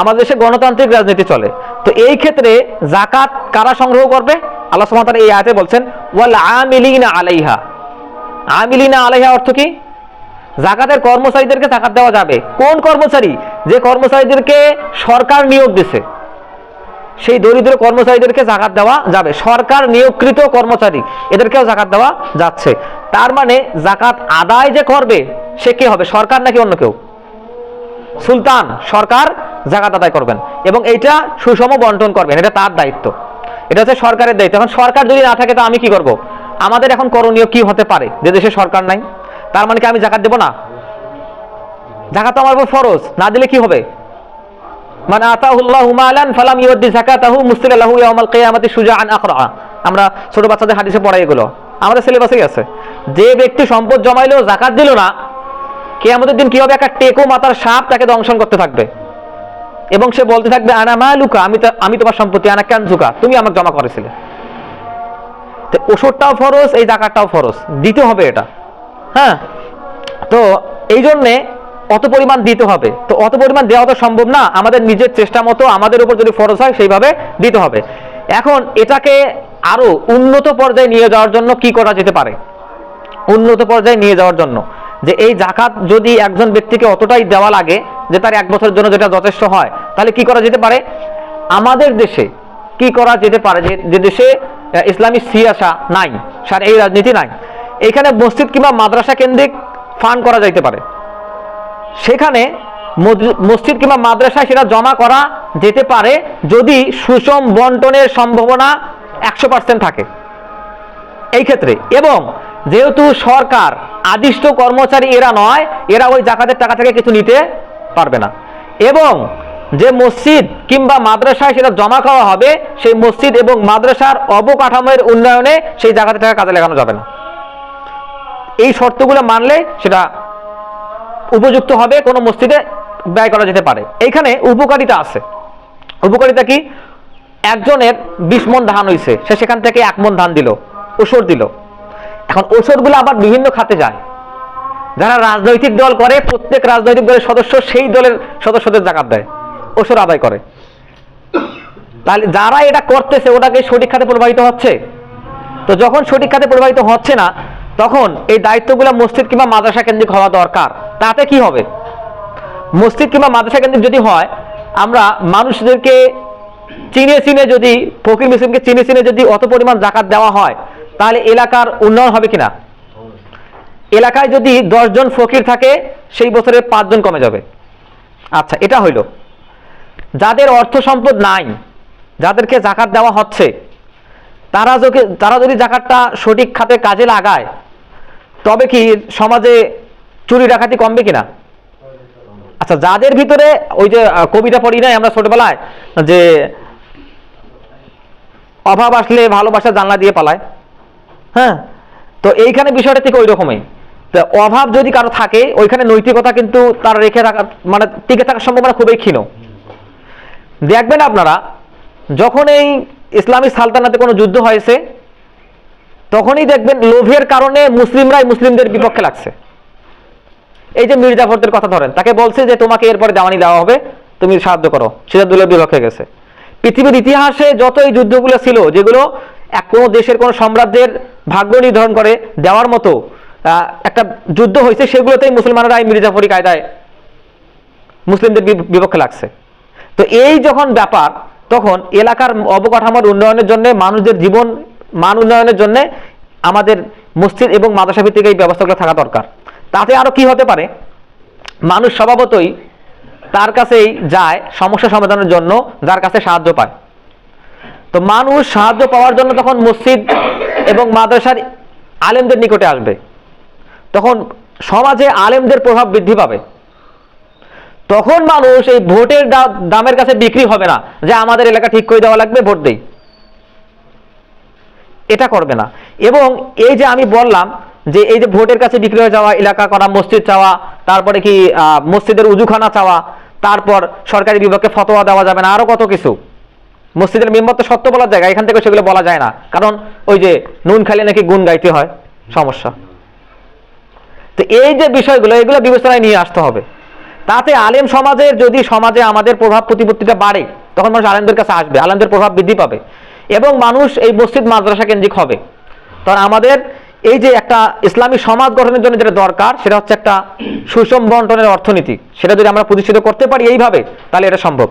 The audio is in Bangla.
আমাদের দেশে গণতান্ত্রিক রাজনীতি চলে। তো এই ক্ষেত্রে যাকাত কারা সংগ্রহ করবে? আল্লাহ সুবহানাহু ওয়া তাআলা এই আয়াতে বলছেন ওয়াল আমিলিনা আলাইহা। আমিলিনা আলাইহা অর্থ কি? যাকাতের কর্মচারীদেরকে যাকাত দেওয়া যাবে। কোন কর্মচারী? যে কর্মচারীদেরকে সরকার নিয়োগ দিছে, সেই দরিদ্র কর্মচারীদেরকে যাকাত দেওয়া যাবে। সরকার নিয়োগকৃত কর্মচারী, এদেরকেও যাকাত দেওয়া যাচ্ছে। তার মানে যাকাত আদায় যে করবে সে কে হবে? সরকার নাকি অন্য কেউ? সুলতান, সরকার যাকাত আদায় করবেন এবং এইটা সুষম বন্টন করবেন, এটা তার দায়িত্ব, এটা হচ্ছে সরকারের দায়িত্ব। এখন সরকার যদি না থাকে তো আমি কি করব? আমাদের এখন করণীয় কি হতে পারে? যে দেশে সরকার নাই, তার মানে কি আমি যাকাত দেব না? যাকাত তো আমার উপর ফরজ, না দিলে কি হবে? মান আতাহুল্লাহু মালান ফালাম ইউদ্দি যাকাতাহু মুসতিলা লাহু ইয়াউমাল কিয়ামাতি শুজাআন আকরা। আমরা ছোট বাচ্চাদের হাদিসে পড়াই এগুলো, আমাদের সিলেবাসেই আছে। যে ব্যক্তি সম্পদ জমাইলো যাকাত দিল না, কিয়ামতের দিন কি হবে? একটা টেকো মাথার সাপ তাকে দংশন করতে থাকবে এবং সে বলতে থাকবে আনা মালুকা, আমি তোমার সম্পত্তি, আনা কানজুকা, তুমি আমাকে জমা করেছিলে। তো ওষুধটাও ফরজ, এই যাকাতটাও ফরজ, দিতে হবে এটা। হ্যাঁ, তো এই জন্যে অত পরিমাণ দিতে হবে। তো অত পরিমাণ দেওয়া তো সম্ভব না, আমাদের নিজের চেষ্টা মতো আমাদের উপর যদি ফরজ হয় সেইভাবে দিতে হবে। এখন এটাকে আরো উন্নত পর্যায়ে নিয়ে যাওয়ার জন্য কি করা যেতে পারে? উন্নত পর্যায়ে নিয়ে যাওয়ার জন্য যে এই যাকাত যদি একজন ব্যক্তিকে অতটাই দেওয়া লাগে যে তার 1 বছরের জন্য যেটা যথেষ্ট হয়, তাহলে কি করা যেতে পারে? আমাদের দেশে কি করা যেতে পারে? যে দেশে ইসলামী সিয়াসা নাই, এই রাজনীতি নাই, এখানে মসজিদ কিংবা মাদ্রাসা কেন্দ্রিক ফান্ড করা যাইতে পারে। সেখানে মসজিদ কিংবা মাদ্রাসায় সেটা জমা করা যেতে পারে যদি সুষম বন্টনের সম্ভাবনা 100% থাকে এই ক্ষেত্রে। এবং যেহেতু সরকার আদিষ্ট কর্মচারী এরা নয়, এরা ওই যাকাতের টাকা থেকে কিছু নিতে পারবে না। এবং যে মসজিদ কিংবা মাদ্রাসায় সেটা জমা করা হবে, সেই মসজিদ এবং মাদ্রাসার অবকাঠামোর উন্নয়নে সেই যাকাতের টাকা কাজে লাগানো যাবে না। এই শর্তগুলো মানলে সেটা উপযুক্ত হবে, কোনো মসজিদে ব্যয় করা যেতে পারে। এইখানে উপকারিতা আছে। উপকারিতা কি? একজনের 20 মণ ধান হয়েছে, সে সেখান থেকে 1 মণ ধান দিল, ওসর দিল। এখন ওসরগুলো আবার বিভিন্ন খাতে যায়। যারা রাজনৈতিক দল করে, প্রত্যেক রাজনৈতিক দলের সদস্য সেই দলের সদস্যদের যাকাত দেয়, ওসর আদায় করে। তাহলে যারা এটা করতেছে ওটাকে সঠিক খাতে প্রবাহিত হচ্ছে। তো যখন সঠিক খাতে প্রবাহিত হচ্ছে না, তখন এই দায়িত্বগুলো মসজিদ কিংবা মাদ্রাসা কেন্দ্রিক হওয়া দরকার। তাতে কি হবে? মসজিদ কিংবা মাদ্রাসা কেন্দ্রিক যদি হয়, আমরা মানুষদেরকে চিনে চিনে যদি, ফকির মিসকিনকে চিনে চিনে যদি অত পরিমাণ যাকাত দেওয়া হয়, তাহলে এলাকার উন্নয়ন হবে কিনা? এলাকায় যদি 10 জন ফকির থাকে, সেই বছরে 5 জন কমে যাবে। আচ্ছা, এটা হইল। যাদের অর্থ সম্পদ নাই, যাদেরকে যাকাত দেওয়া হচ্ছে, তারা যদি যাকাতটা সঠিক খাতে কাজে লাগায়, তবে কি সমাজে চুরি ডাকাতি কমবে কিনা? আচ্ছা, যাদের ভিতরে ওই যে কবিতা পড়ি নাই আমরা ছোটবেলায়, যে অভাব আসলে ভালোবাসা জানলা দিয়ে পালায়। হ্যাঁ, তো এইখানে বিষয়টা ঠিক ওই রকমই। তো অভাব যদি কারো থাকে, ওইখানে নৈতিকতা কিন্তু তার রেখে রাখা, মানে টিকে থাকার সম্ভাবনা খুবই ক্ষীণ। দেখবেন আপনারা, যখন এই ইসলামী সালতানাতে কোনো যুদ্ধ হয়েছে, তখনই দেখবেন লোভের কারণে মুসলিমরাই মুসলিমদের বিপক্ষে লাগছে। এই যে মির্জাফরদের কথা ধরেন, তাকে বলছে যে তোমাকে এরপরে দেওয়ানি দেওয়া হবে, তুমি সাহায্য করো, সিরাজদৌল্লার বিপক্ষে গেছে। পৃথিবীর ইতিহাসে যত এই যুদ্ধগুলো ছিল, যেগুলো কোনো দেশের কোনো সম্রাজ্যের ভাগ্য নির্ধারণ করে দেওয়ার মতো একটা যুদ্ধ হয়েছে, সেগুলোতেই মুসলমানরা এই মির্জাফরি কায়দায় মুসলিমদের বিপক্ষে লাগছে। তো এই যখন ব্যাপার, তখন এলাকার অবকাঠামোর উন্নয়নের জন্য, মানুষদের জীবন মান উন্নয়নের জন্য আমাদের মসজিদ এবং মাদ্রাসা ভিত্তিক এই ব্যবস্থাগুলো থাকা দরকার। তাতে আরো কি হতে পারে? মানুষ স্বভাবতই তার কাছেই যায় সমস্যা সমাধানের জন্য, যার কাছে সাহায্য পায়। তো মানুষ সাহায্য পাওয়ার জন্য তখন মসজিদ এবং মাদ্রাসার আলেমদের নিকটে আসবে। তখন সমাজে আলেমদের প্রভাব বৃদ্ধি পাবে। তখন মানুষ এই ভোটের দামের কাছে বিক্রি হবে না, যে আমাদের এলাকা ঠিক করে দেওয়া লাগবে, ভোট দেই, এটা করবে না। এবং এই যে আমি বললাম যে এই যে ভোটের কাছে বিক্রি হয়ে যাওয়া, এলাকা করা, মসজিদ চাওয়া, তারপরে কি মসজিদের উজুখানা চাওয়া, তারপর সরকারি বিভাগকে ফতোয়া দেওয়া যাবে না, আরো কত কিছু। মসজিদের মেম্বার তো সত্য বলার জায়গা, এখান থেকে সেগুলো বলা যায় না, কারণ ওই যে নুন খাইলে নাকি গুণ গাইতে হয়, সমস্যা। তো এই যে বিষয়গুলো, এগুলো বিবেচনায় নিয়ে আসতে হবে। তাতে আলেম সমাজের যদি সমাজে আমাদের প্রভাব প্রতিপত্তিটা বাড়ে, তখন মানুষ আলেমদের কাছে আসবে, আলেমদের প্রভাব বৃদ্ধি পাবে এবং মানুষ এই মসজিদ মাদ্রাসা কেন্দ্রিক হবে। তখন আমাদের এই যে একটা ইসলামী সমাজ গঠনের জন্য যেটা দরকার, সেটা হচ্ছে একটা সুষম বন্টনের অর্থনীতি। সেটা যদি আমরা প্রতিষ্ঠিত করতে পারি এইভাবে, তাহলে এটা সম্ভব।